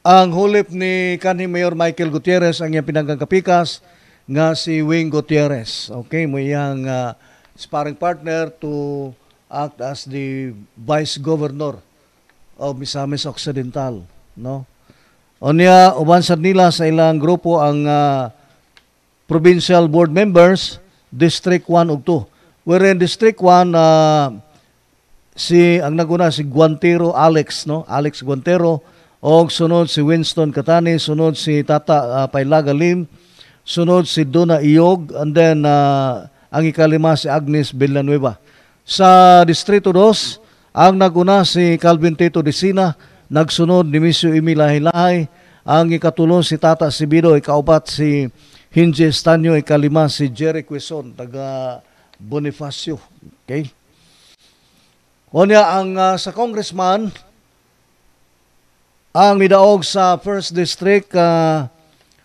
ang hulip ni kanhi Mayor Michael Gutierrez ang iyang pinangkakapikas nga si Wing Gutierrez. Okay, mo iyang sparring partner to act as the Vice Governor of Misamis Occidental, no? Unya uban sad nila sa ilang grupo ang provincial board members District 1 ug 2. Wherein District 1 ang naguna si Guantero Alex, no? Alex Guantero, og sunod si Winston Catani, sunod si Tata Pailaga Lim, sunod si Dona Iyog, and then ang ikalima si Agnes Villanueva. Sa Distrito 2, ang naguna si Calvin Tito Decina, nagsunod ni Misyo Emil Lahi-Lahi, ang ikatulo si Tata Sibido, ikaupat si Hinje Estanyo, ikalima si Jerry Quezon, taga Bonifacio. Okay? Unya ang sa congressman, ang midaog sa 1st District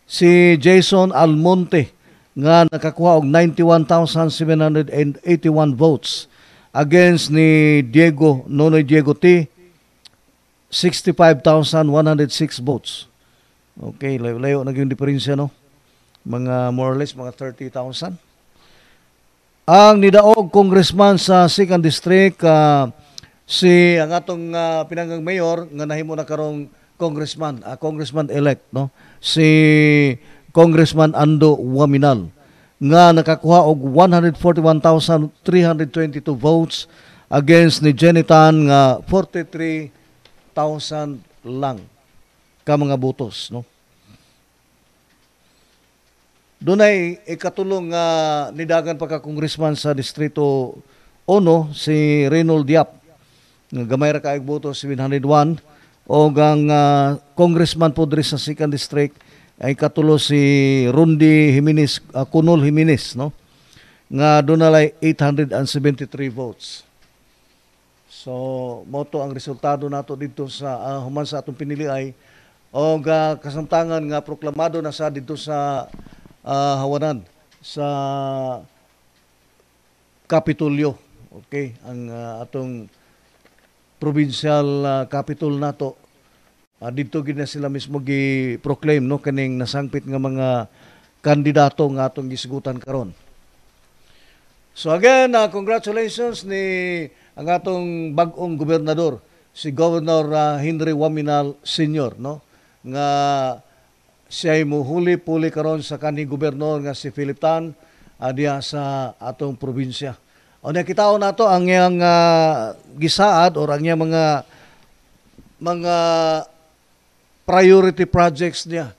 si Jason Almonte nga nakakuha og 91,781 votes against ni Nonoy Diego T 65,106 votes. Okay, layo na yung diferensya, no? Mga more or less mga 30,000. Ang nidaog congressman sa 2nd District si ang atong pinanggang mayor nga nahimo na karong congressman elect, no? Si Congressman Ando Waminal nga nakakuha og 141,322 votes against ni Jenny Tan nga 43,000 lang ka mga botos, no? Dunay ikatulong nidagan pa ka congressman sa Distrito 1 si Reynold Diap nga gamay ra kaayong boto 701 o ang congressman po diri sa 2nd District ay katulo si Rundi Jimenez, Kunol Jimenez, no? Nga dunay 873 votes. So moto ang resultado nato dito sa human sa atong pinili ay o kasamtangan nga proklamado na sa dito sa hawanan sa Kapitolyo. Okay, ang atong provincial capital nato dito gid na sila mismo gi-proclaim, no, kaning nasangpit nga mga kandidato nga atong gisgutan karon. So again, congratulations ni ang atong bag-ong gobernador, si Governor Henry Waminal Senior, no, nga siya muhuli-puli karon sa kanhi gobernador nga si Philip Tan diya sa atong probinsya. O nakita nato ang iyang gisaad or ang iyang mga priority projects niya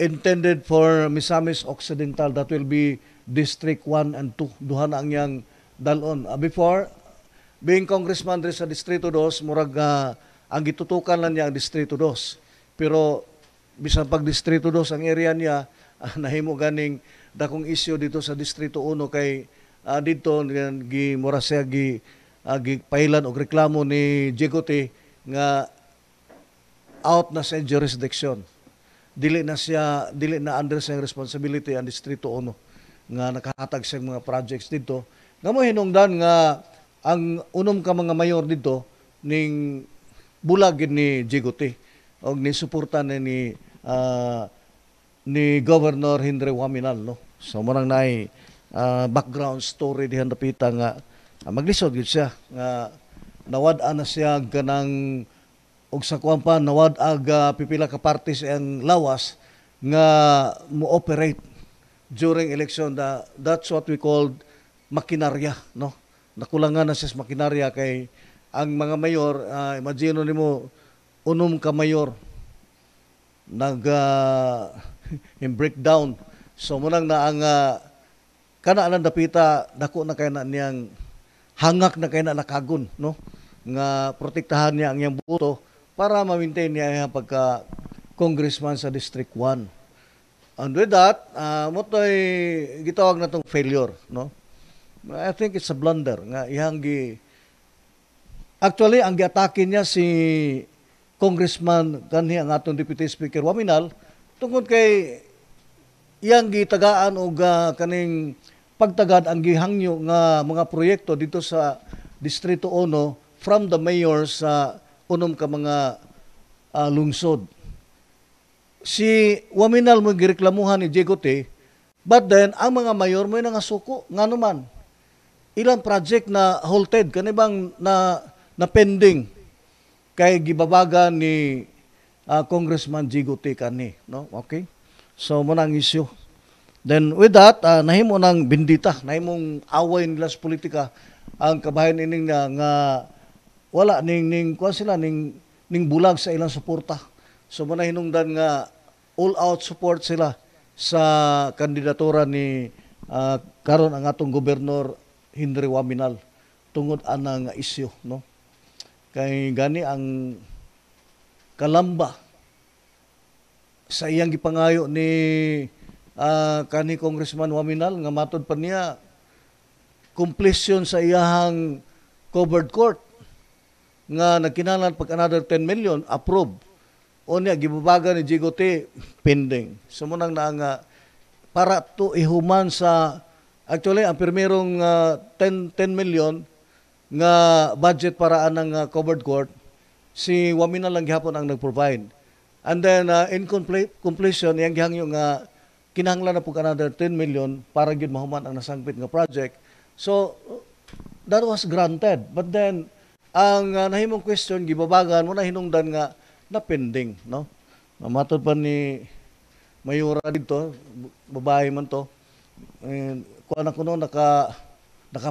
intended for Misamis Occidental, that will be District 1 and 2. Duha na ang iyang dalon. Before being congressman diri sa Distrito 2, murag ang gitutukan lang niya ang Distrito 2. Pero bisan pag Distrito 2 ang area niya, nahimo ganing dakong issue dito sa Distrito 1 kay dito mura siya gipahilan og reklamo ni Jegote nga out na sa jurisdiction. Dili na under sa responsibility ang Distrito 1 nga nakahatag sa mga projects dito. Nga mo hinungdan nga ang unom ka mga mayor dito ning bulag ni Jegote og ni suporta ni ni Governor Henry Waminal, no. So manang nay background story dihan dapita nga maglisod gid siya nga nawad-an na siya ganang og sa kuan pa nawad-ag pipila ka parties ang lawas nga mo-operate during election. That's what we call makinarya, no. Nakulangan na siya sa makinarya kay ang mga mayor, imagine nimo unom ka mayor breakdown. So munang na ang kana lang dapita dako na kay na niyang hangak na kay na nakagon, no, nga protektahan niya ang iyang boto para ma-maintain niya ang pagka congressman sa District 1. And with that, motoy gitawag na tong failure, no. I think it's a blunder nga iyang actually ang giatake niya si Congressman kanhi ang atong Deputy Speaker Waminal tungod kay iyang gitagaan og kaning pagtagad ang gihangyo nga mga proyekto dito sa Distrito 1 from the mayor sa unom ka mga lungsod. Si Waminal mo gireklamuhan ni Jegote, but then ang mga mayor mo nangasuko nga naman ilang project na halted kanibang na pending kay gibabaga ni Congressman Jegote kani, no. Okay, so mo nang issue. Then with that, nahimo nang bindita, nahimong away nila sa politika ang kabahin ining nga wala ning kuan sila ning bulag sa ilang suporta. So mo na hinungdan nga all out support sila sa kandidatura ni karon ang atong gobernador Henry Waminal tungod anang issue, no. Kay gani ang kalamba sa iyang gipangayo ni kani Congressman Waminal nga matod pa niya completion sa iyahang covered court nga nagkinahanglan pag another 10 million approved o niya gibabaga ni Jegote pending. So mo nang nga para to ihuman sa actually ang primerong 10 million nga budget para anang covered court si Waminal lang gihapon ang nag-provide. And then in completion iyang gihangyo nga kinahanglan na pug another 10 million para gyud mahuman ang nasangpit nga project. So that was granted. But then ang nahimong question gibabagan mo na hinungdan nga na pending, no. Matod pa ni mayora dito, babae man to. Kuan ako no naka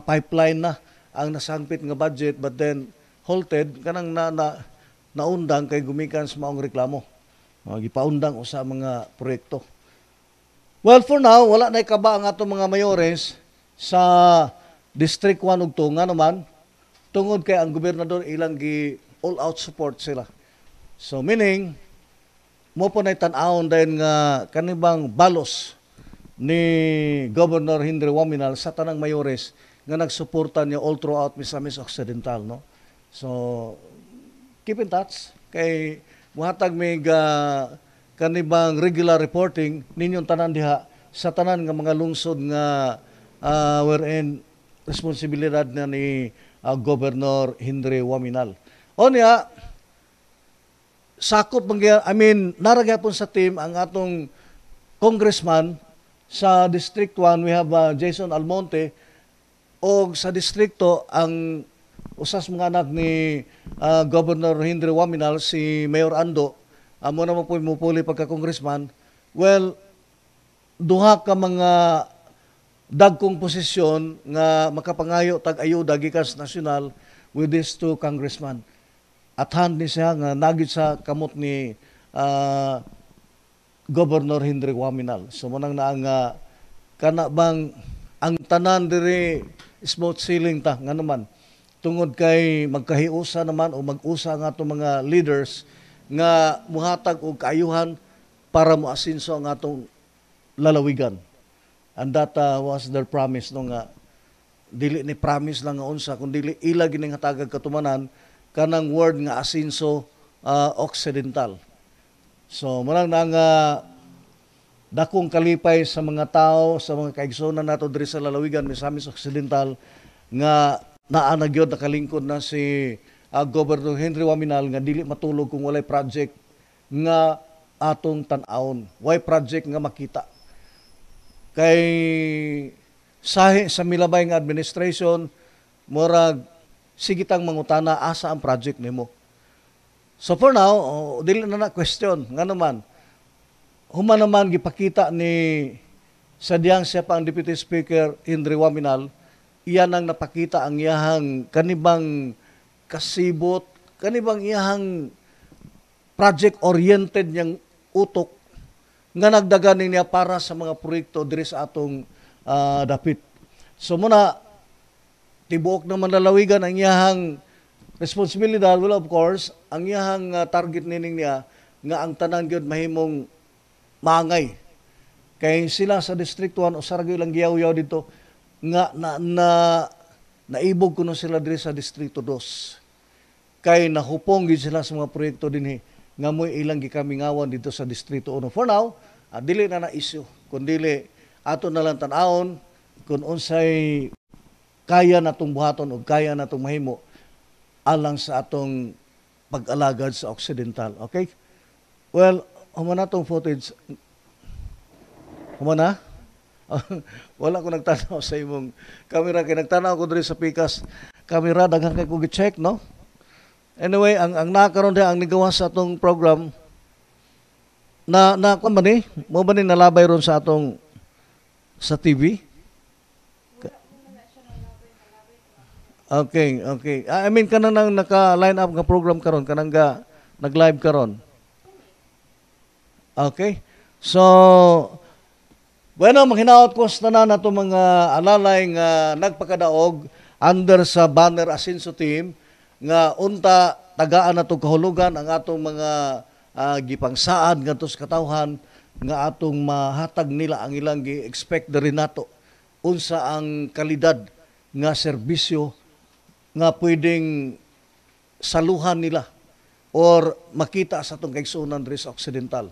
pipeline na ang nasangpit nga budget, but then halted kanang naundang kay gumikan sa maong reklamo. Gipaundang usa mga proyekto. Well, for now, wala na ikaba ang atong mga mayores sa District 1 ug 2 nga naman tungod kay ang gobernador ilang gi all-out support sila. So meaning, mo po na tan-awon dahil nga kanibang balos ni Governor Henry Waminal sa tanang mayores nga nagsuporta niya all throughout Misamis Occidental, no. So keep in touch kay muhatag may kanibang regular reporting ninyong tanan diha sa tanan nga mga lungsod nga wherein responsibilidad na ni Governor Henry Waminal. O niya, sakop naragapon sa team ang atong congressman sa District 1, we have Jason Almonte, o sa distrikto ang usas mga anak ni Governor Henry Waminal, si Mayor Ando, mo naman po mupuli pagka-congressman. Well, duha ka mga dagkong posisyon nga makapangayo tag-ayuda gikan sa nasyonal with these two congressmen. At hand ni siya nga nagit sa kamot ni Governor Henry Waminal. So mo nang nga kana bang ang tanan diri smooth sailing ta nga naman tungod kay magkahiusa naman o mag-usa nga atong mga leaders nga muhatag og kaayuhan para moasinso ang atong lalawigan. And that was their promise, no, nga dili ni promise lang nga unsa kundi ila gining hatagag katumanan kanang word nga asinso occidental. So marang na nga dakong kalipay sa mga tao, sa mga kaigsonan nato diri sa lalawigan Misamis Occidental nga naa na gyud nakalingkod na si Governor Henry Waminal nga dili matulog kung walay project nga atong tan-awon. Why project nga makita? Kay sahi sa milabay nga administration, murag sigitang mangutana asa ang project nimo. So for now, dili na question. Nga naman, human naman gipakita ni sadyang siya pa ang Deputy Speaker Henry Waminal, iyan ang napakita ang iyahang kanibang kasibot, kanibang iyahang project-oriented niyang utok nga nagdaganin niya para sa mga proyekto diri sa atong dapit. So muna, tibuok na manlalawigan ang iyahang responsibilidad. Well, of course, ang iyahang target nining niya nga ang tanan gyud mahimong maangay. Kay sila sa District 1 o saragyo lang giyaw-yaw dito nga naibog kuno sila diri sa Distrito 2. Kay nahupong gid sila sa mga proyekto dinhi nga mo'y ilang gikamingawan dito sa Distrito 1. For now, dili na issue, kundi ato na lang tan-awon kung unsay kaya natong buhaton o kaya natong mahimo alang sa atong pag-alagad sa Occidental. Okay? Well, human na tong footage. Human na? Wala ko nagtanaw sa imong camera. Kaya nagtanaw ko diri sa pikas camera. Daghang kay ko gi-check, no? Anyway, ang nakaroon din ang nigawa sa atong program na kung ba ni? Mo ba ni nalabay ron sa atong sa TV? Okay. I mean, kanang naka-line up nga program karon, kanang nag-live karon. Okay? So, bueno, maghinaot ko sa tanan nato mga alalay nga nagpakadaog under sa banner Asenso Team nga unta tagaan nato kahulugan ang atong mga gipangsaad ngadto sa katawhan nga atong mahatag nila ang ilang gi-expect diri nato unsa ang kalidad nga serbisyo nga pwedeng saluhan nila or makita sa atong kaigsuonan diri sa Occidental.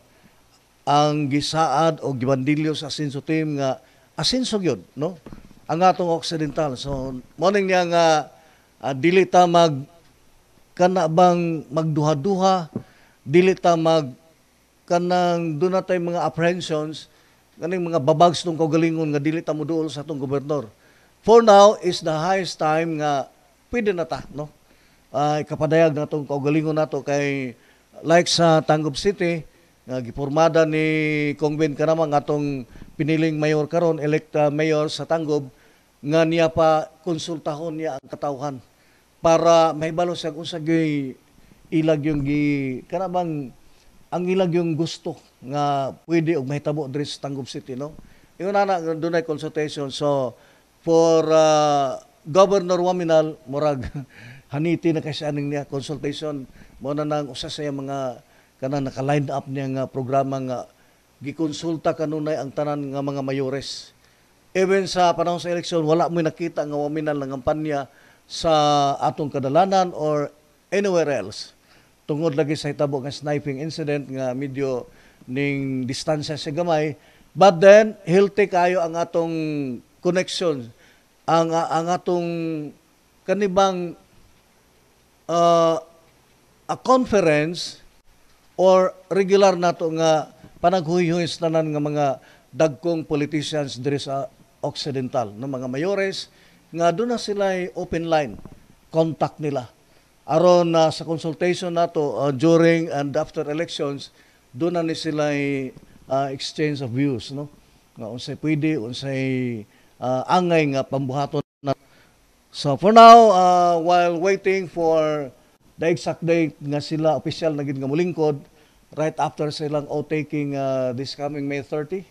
Ang gisaad o gibandilyo sa Asenso Team nga Asenso gyud, no? Ang atong Occidental. So morning niya nga dili ta kanabang magduha-duha, dili ta kanang doon na tayong mga apprehensions, kaning mga babags tong kaugalingon nga dili ta moduol sa atong gobernador. For now is the highest time nga pwede na ta, no? Ikapadayag na itong kaugalingon nato kay like sa Tangub City, nga gipormada ni Kong Ben Kanamang atong piniling mayor karon, elect mayor sa Tangub, nga niya pa konsultahon niya ang katawhan para mahibalo siya kung sa ilag yung kanabang ang ilag yung gusto nga pwede og mahitabo diri sa Tangub City, no? Ingon na dunay consultation. So for Governor Waminal, murag haniti na kasi aning niya consultation mo na nang usa sa mga kanang naka-line up niya nga programa nga gikonsulta kanunay ang tanan nga mga mayores. Even sa panahon sa eleksyon, wala mo nakita nga Waminal ng kampanya sa atong kadalanan or anywhere else. Tungod lagi sa hitabo nga sniping incident nga medyo ning distansya sa gamay. But then, healthy kayo ang atong connection, ang atong kanibang a conference or regular nato nga panaghuy-huy sa tanan nga mga dagkong politicians diri sa Occidental, no, mga mayores nga doon na sila open line contact nila aron sa consultation nato during and after elections, doon na ni sila exchange of views, no, nga unsay pwede, unsay angay nga pambuhaton na. So for now, while waiting for the exact date nga sila official na gid nga mulingkod right after silang taking this coming May 30,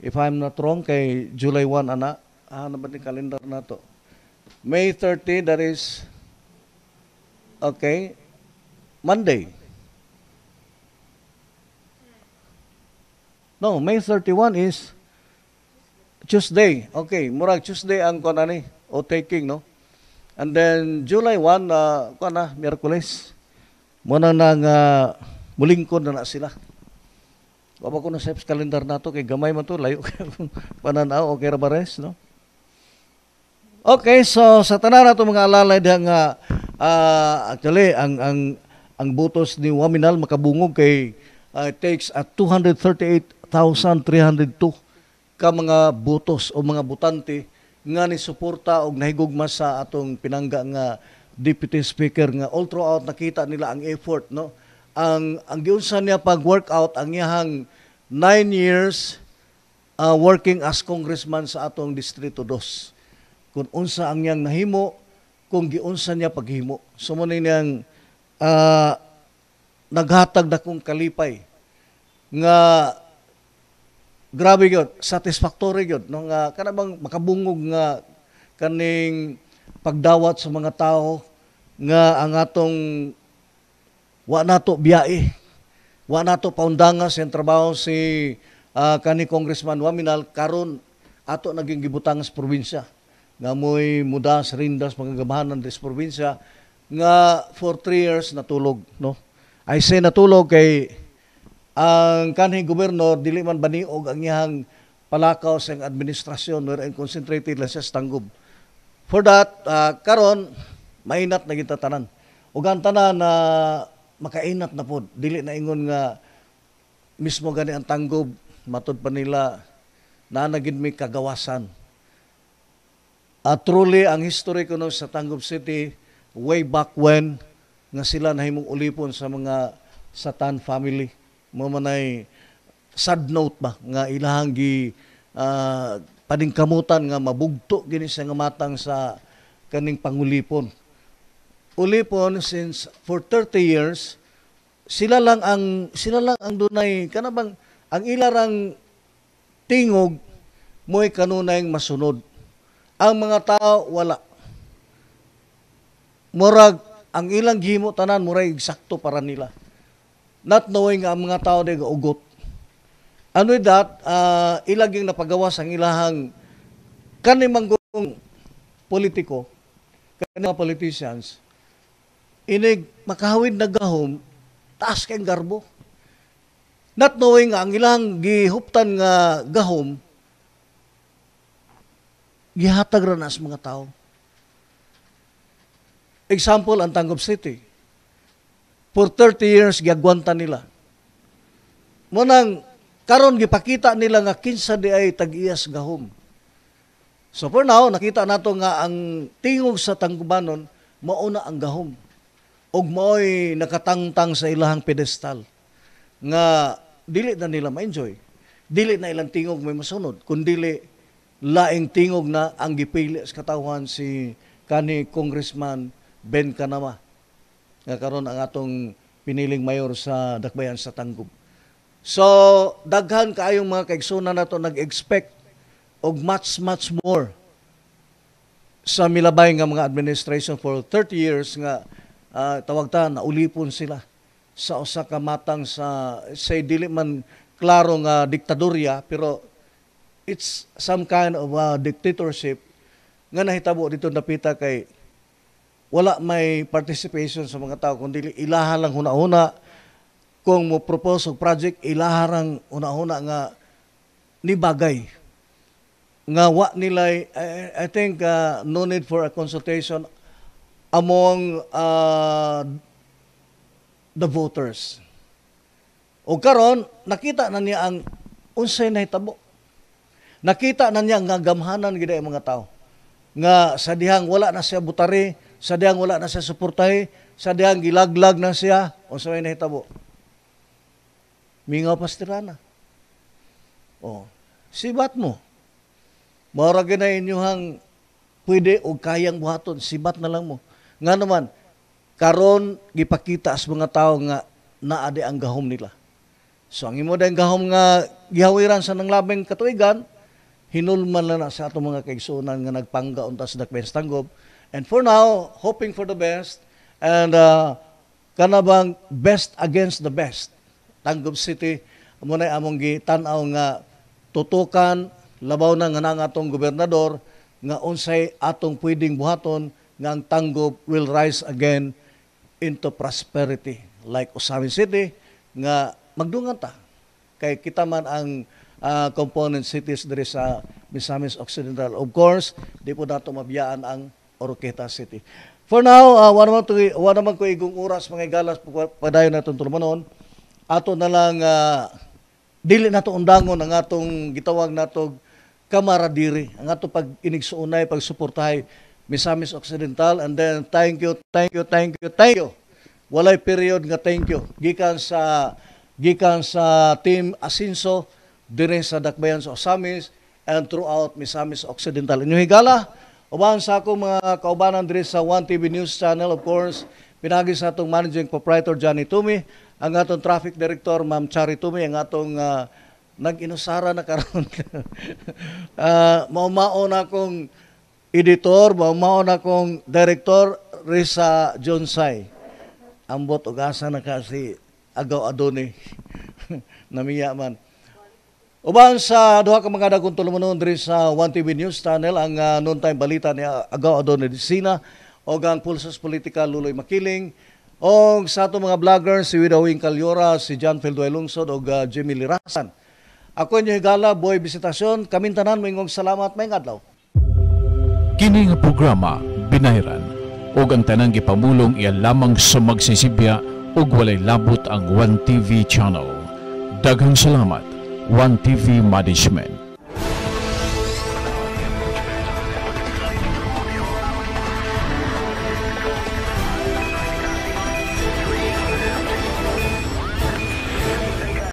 if I'm not wrong, kay July 1 ana ano ba ni calendar nato, May 30, that is okay, Monday. No, May 31 is Tuesday. Okay, murag Tuesday ang kuan ani taking, no? And then July 1 Miyerkules. Mo na mulingkod na sila. Baba ko na sa calendar nato kay gamay man to, layo pananaw okay ra ba res, no? Okay, so sa tanan nato mga alalay diha nga actually ang butos ni Waminal makabungog kay it takes 238,302 ka mga botos o mga butante nga ni suporta og nahigugma sa atong pinangga nga Deputy Speaker nga all throughout nakita nila ang effort, no. Ang giunsa niya pag workout ang iyang 9 years working as congressman sa atong Distrito 2. Kung unsa ang iyang nahimo, kung giunsa niya paghimo. So mo niyang naghatag na kong kalipay nga grabe yun, satisfactory yun, no, nga kanabang makabungog nga kaning pagdawat sa mga tao nga ang atong wa nato biyae, wa nato paundangan sa trabaho si kani Congressman Waminal karon ato naging gibutang sa probinsya nga mo'y mudas rindas mga gabahanan sa probinsya nga for 3 years natulog, no. I say natulog kay ang kanhing gobernador dili man baniog ang iyang palakaw sa administrasyon wherein concentrated lang siya sa tanggob. For that, karon mainat na kita tanan. Ug ang tanan na makainat na pod, dili na ingon nga mismo gani ang tanggob matud pa nila na nagid may kagawasan. Truly ang history kuno sa Tanggob City way back when nga sila nahimong ulipon sa mga Satan family. Mo manay sad note ba nga ilahang gi paningkamutan nga mabugto gini sa nga matang sa kaning pangulipon. Ulipon since for 30 years sila lang ang dunay kanabang ang ilarang tingog mo'y kanunay masunod. Ang mga tao wala. Murag ang ilang gihimo tanan murag eksakto para nila. Not knowing nga ang mga tao day ugot. And with that, ilaging napagawas ang ilahang kanimanggong politiko, kanimang politicians, inig makahawid na gahom, taas kayong garbo. Not knowing nga ang ilang gihuptan nga gahom, gihatag ra na sa mga tao. Example, ang Tanggob City. For 30 years, giagwanta nila. Munang, karon gipakita nila nga kinsa di ay tag-iyas gahom. So for now, nakita nato nga ang tingog sa Tangkubanon, mauna ang gahom. Og mao'y nakatangtang sa ilahang pedestal. Nga, dili na nila ma-enjoy. Dili na ilang tingog may masunod. Kundili, laing tingog na ang gipili sa katawan si kani Congressman Ben Canama. Nga karon ang atong piniling mayor sa Dakbayan sa Tanggob. So, daghan kaayong mga kaigsunan nato nag-expect og much more sa milabay nga mga administration for 30 years nga tawag ta na ulipon sila sa usa ka matang sa say dili man klaro nga diktadorya pero it's some kind of dictatorship nga nahitabo dito napita kay wala may participation sa mga tao kundi ilaha lang huna-huna kung mo propose og project ilaha lang huna-huna nga ni bagay nga wa nila I think no need for a consultation among the voters. O karon nakita na niya ang unsay nahitabo. Nakita na niya nga gamhanan gid ang mga tao. Nga sa dihang wala na siya butari, sa dihang wala na siya suportahe, sa dihang gilaglag na siya, unsay nahitabo. Mingaw pastirana. Oh, sibat mo. Mara na inyuhang pwede o kayang buhaton, sibat na lang mo. Nga naman, karon gipakita sa mga tao nga naade ang gahom nila. So ang imo dayang gahom nga gihawiran sa nang labing katuigan, hinulman na sa atong mga kaigsunan nga nagpangga unta sa Dakbayan sa Tanggob. And for now, hoping for the best and kanabang best against the best. Tanggob City mo na among gitan-aw nga tutukan labaw na nga nang atong gobernador nga unsay atong pwedeng buhaton nga ang Tanggob will rise again into prosperity like Osamin City nga magdungan ta kay kita man ang component cities diri sa Misamis Occidental. Of course, di po nato mabiyaan ang Oroqueta City. For now, wala naman ko igong oras mga galas padayon natong tulumanon. ato na lang dili nato undangon ang atong gitawag natog kamaradiri, ang ato pag inigsuunay pagsuportahay Misamis Occidental, and then thank you. Walay period nga thank you gikan sa Team Asinso dire sa dakbayan sa Osamis and throughout Misamis Occidental. Inyong higala, uban sa akong mga kaubanan dire sa 1TV News Channel, of course, pinagi sa atong Managing Proprietor Johnny Tumi, ang atong Traffic Director Ma'am Chari Tumi, ang atong nag-inusara na karon. Mao-mao na akong editor, mao na akong director Risa Jonsay. Ambot og asa na kasi agaw adoni namiya man. Uban sa duha ka mga dagkong tulumanon diri sa 1TV News Channel, ang noontime balita ni agaw adoni Disina o ang Pulsos Politika Luloy Makiling, o sa ato mga vloggers si Widawing Calyora, si John Feldoy Lungsod o Jimmy Lirasan. Ako inyo higala, Boy Bisitasyon, kamintanan mo ingong salamat, may adlaw. Kini nga programa binayran ug ang tanang gipamulong iya lamang sa magsisibya ug walay labot ang 1TV channel. Daghang salamat 1TV Management.